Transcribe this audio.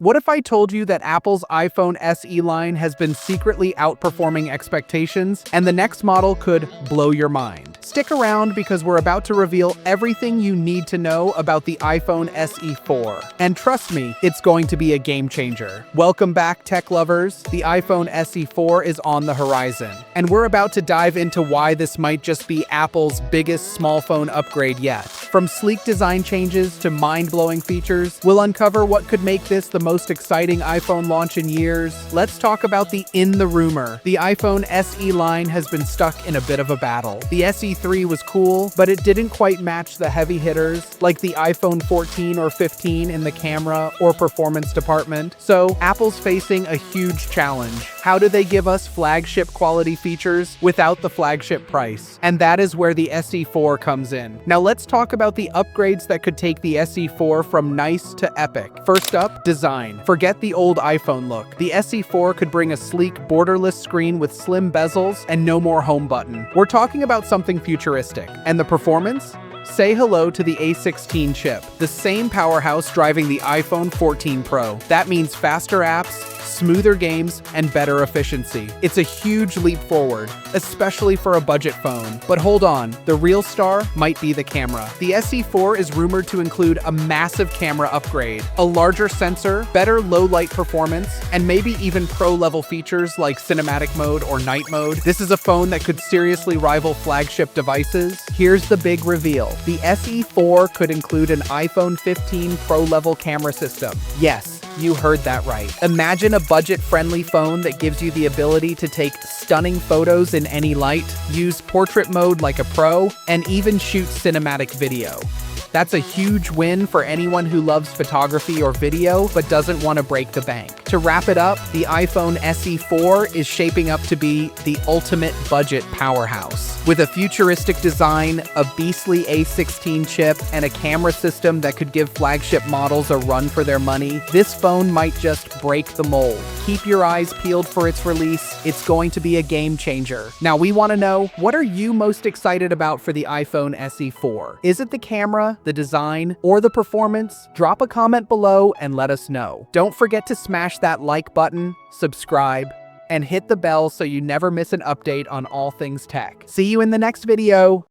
What if I told you that Apple's iPhone SE line has been secretly outperforming expectations, and the next model could blow your mind? Stick around because we're about to reveal everything you need to know about the iPhone SE 4. And trust me, it's going to be a game changer. Welcome back, tech lovers. The iPhone SE 4 is on the horizon, and we're about to dive into why this might just be Apple's biggest small phone upgrade yet. From sleek design changes to mind-blowing features, we'll uncover what could make this the most exciting iPhone launch in years. Let's talk about the rumor. The iPhone SE line has been stuck in a bit of a battle. The SE 3 was cool, but it didn't quite match the heavy hitters like the iPhone 14 or 15 in the camera or performance department. So Apple's facing a huge challenge. How do they give us flagship quality features without the flagship price? And that is where the SE 4 comes in. Now let's talk about the upgrades that could take the SE 4 from nice to epic. First up, design. Forget the old iPhone look. The SE 4 could bring a sleek, borderless screen with slim bezels and no more home button. We're talking about something futuristic. And the performance? Say hello to the A16 chip, the same powerhouse driving the iPhone 14 Pro. That means faster apps, smoother games, and better efficiency. It's a huge leap forward, especially for a budget phone. But hold on, the real star might be the camera. The SE 4 is rumored to include a massive camera upgrade, a larger sensor, better low-light performance, and maybe even pro-level features like cinematic mode or night mode. This is a phone that could seriously rival flagship devices. Here's the big reveal. The SE 4 could include an iPhone 15 Pro-level camera system. Yes, you heard that right. Imagine a budget-friendly phone that gives you the ability to take stunning photos in any light, use portrait mode like a pro, and even shoot cinematic video. That's a huge win for anyone who loves photography or video but doesn't want to break the bank. To wrap it up, the iPhone SE 4 is shaping up to be the ultimate budget powerhouse. With a futuristic design, a beastly A16 chip, and a camera system that could give flagship models a run for their money, this phone might just break the mold. Keep your eyes peeled for its release. It's going to be a game changer. Now we want to know, what are you most excited about for the iPhone SE 4? Is it the camera, the design, or the performance? Drop a comment below and let us know. Don't forget to smash that like button, subscribe, and hit the bell so you never miss an update on all things tech. See you in the next video.